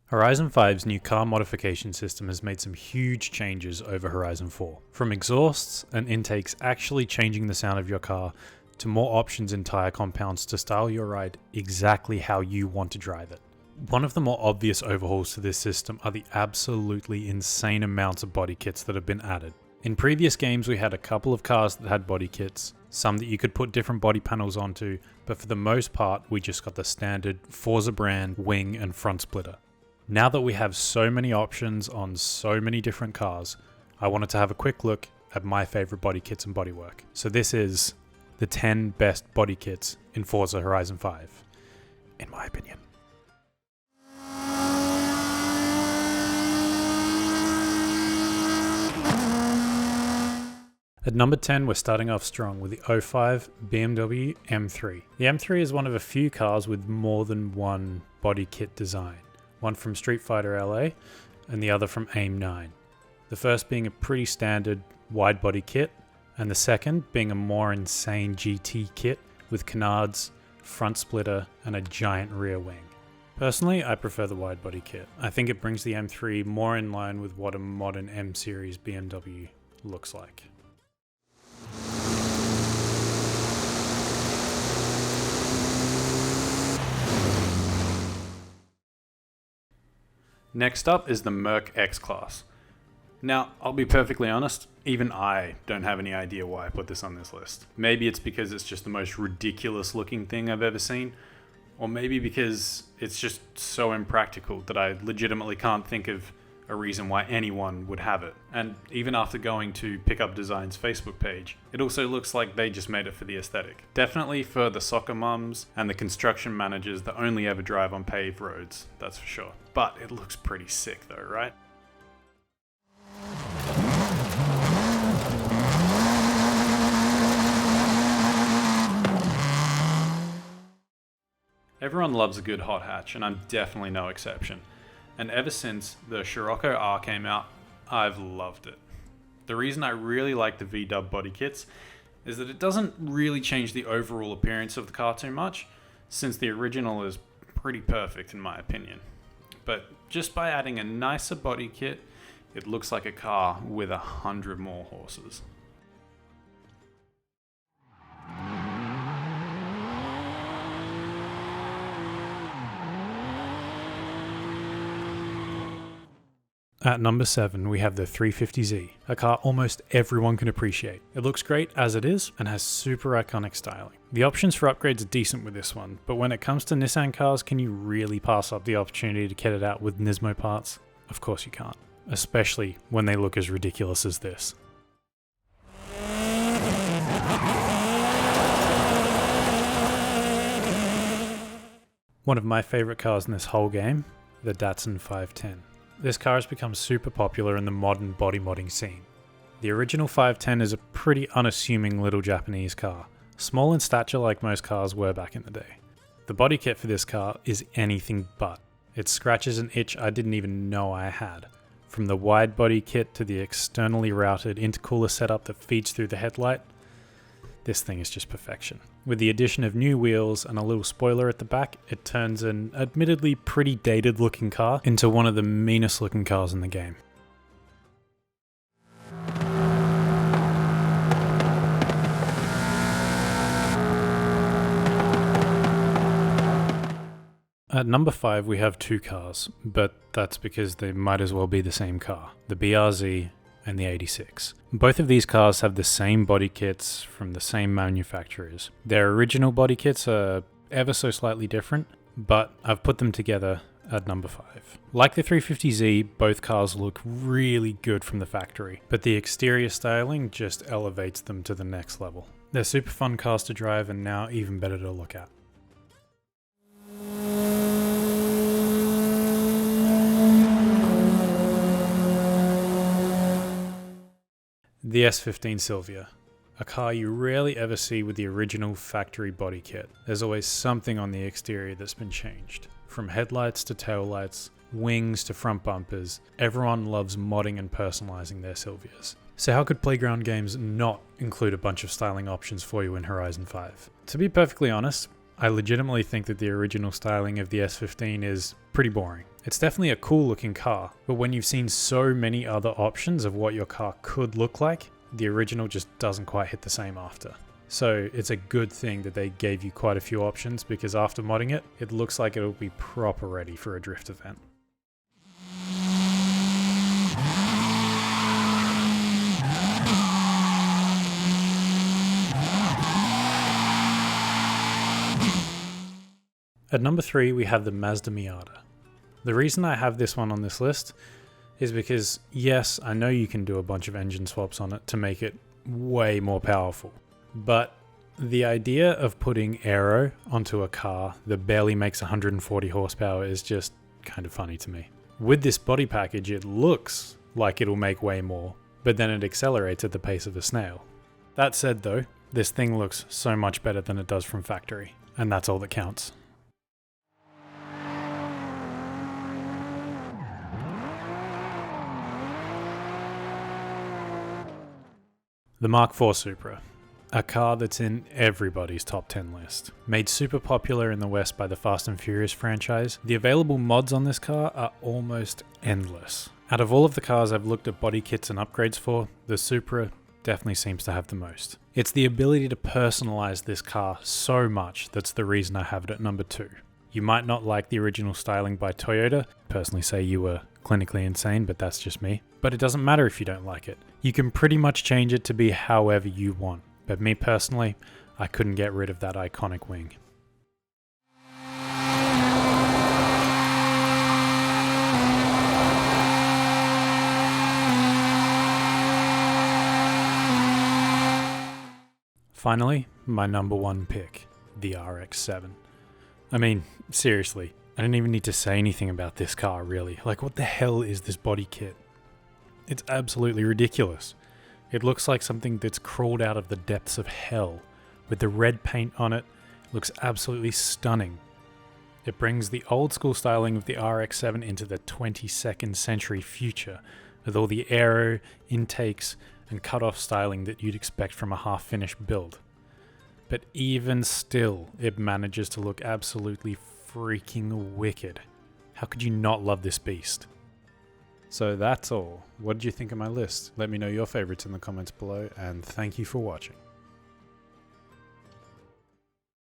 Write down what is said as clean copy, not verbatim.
Horizon 5's new car modification system has made some huge changes over Horizon 4. From exhausts and intakes actually changing the sound of your car, to more options in tyre compounds to style your ride exactly how you want to drive it. One of the more obvious overhauls to this system are the absolutely insane amounts of body kits that have been added. In previous games we had a couple of cars that had body kits, some that you could put different body panels onto, but for the most part we just got the standard FORZA brand wing and front splitter. Now that we have so many options on so many different cars, I wanted to have a quick look at my favorite body kits and bodywork. So this is the 10 best body kits in Forza Horizon 5, in my opinion. At number 10, we're starting off strong with the 05 BMW M3. The M3 is one of a few cars with more than one body kit design. One from Street Fighter LA and the other from AIM 9. The first being a pretty standard wide body kit, and the second being a more insane GT kit with canards, front splitter, and a giant rear wing. Personally, I prefer the wide body kit. I think it brings the M3 more in line with what a modern M series BMW looks like. Next up is the Merc XClass. Now, I'll be perfectly honest, even I don't have any idea why I put this on this list. Maybe it's because it's just the most ridiculous looking thing I've ever seen, or maybe because it's just so impractical that I legitimately can't think of a reason why anyone would have it. And even after going to Pickup Design's Facebook page, it also looks like they just made it for the aesthetic. Definitely for the soccer mums and the construction managers that only ever drive on paved roads, that's for sure. But it looks pretty sick though, right? Everyone loves a good hot hatch, and I'm definitely no exception. And ever since the Scirocco R came out, I've loved it. The reason I really like the V-dub body kits is that it doesn't really change the overall appearance of the car too much, since the original is pretty perfect in my opinion. But just by adding a nicer body kit, it looks like a car with 100 more horses. At number 7, we have the 350Z, a car almost everyone can appreciate. It looks great as it is and has super iconic styling. The options for upgrades are decent with this one, but when it comes to Nissan cars, can you really pass up the opportunity to kit it out with Nismo parts? Of course you can't, especially when they look as ridiculous as this. One of my favorite cars in this whole game, the Datsun 510. This car has become super popular in the modern body modding scene. The original 510 is a pretty unassuming little Japanese car, small in stature like most cars were back in the day. The body kit for this car is anything but. It scratches an itch I didn't even know I had. From the wide body kit to the externally routed intercooler setup that feeds through the headlight, this thing is just perfection. With the addition of new wheels and a little spoiler at the back, it turns an admittedly pretty dated looking car into one of the meanest looking cars in the game. At number 5 we have two cars, but that's because they might as well be the same car, the BRZ and the 86. Both of these cars have the same body kits from the same manufacturers. Their original body kits are ever so slightly different, but I've put them together at number 5. Like the 350Z, both cars look really good from the factory, but the exterior styling just elevates them to the next level. They're super fun cars to drive and now even better to look at. The S15 Silvia, a car you rarely ever see with the original factory body kit. There's always something on the exterior that's been changed. From headlights to taillights, wings to front bumpers, everyone loves modding and personalizing their Silvias. So how could Playground Games not include a bunch of styling options for you in Horizon 5? To be perfectly honest, I legitimately think that the original styling of the S15 is pretty boring. It's definitely a cool looking car, but when you've seen so many other options of what your car could look like, the original just doesn't quite hit the same after. So it's a good thing that they gave you quite a few options, because after modding it, it looks like it'll be proper ready for a drift event. At number 3, we have the Mazda Miata. The reason I have this one on this list is because, yes, I know you can do a bunch of engine swaps on it to make it way more powerful, but the idea of putting aero onto a car that barely makes 140 horsepower is just kind of funny to me. With this body package, it looks like it'll make way more, but then it accelerates at the pace of a snail. That said though, this thing looks so much better than it does from factory, and that's all that counts. The Mark IV Supra, a car that's in everybody's top 10 list. Made super popular in the West by the Fast and Furious franchise, the available mods on this car are almost endless. Out of all of the cars I've looked at body kits and upgrades for, the Supra definitely seems to have the most. It's the ability to personalize this car so much that's the reason I have it at number 2. You might not like the original styling by Toyota, personally say you were clinically insane, but that's just me. But it doesn't matter if you don't like it. You can pretty much change it to be however you want. But me personally, I couldn't get rid of that iconic wing. Finally, my number 1 pick, the RX7. I mean, seriously, I don't even need to say anything about this car really. Like, what the hell is this body kit? It's absolutely ridiculous. It looks like something that's crawled out of the depths of hell. With the red paint on it, it looks absolutely stunning. It brings the old school styling of the RX7 into the 22nd century future, with all the aero, intakes, and cut-off styling that you'd expect from a half-finished build. But even still, it manages to look absolutely freaking wicked. How could you not love this beast? So that's all. What did you think of my list? Let me know your favorites in the comments below, and thank you for watching.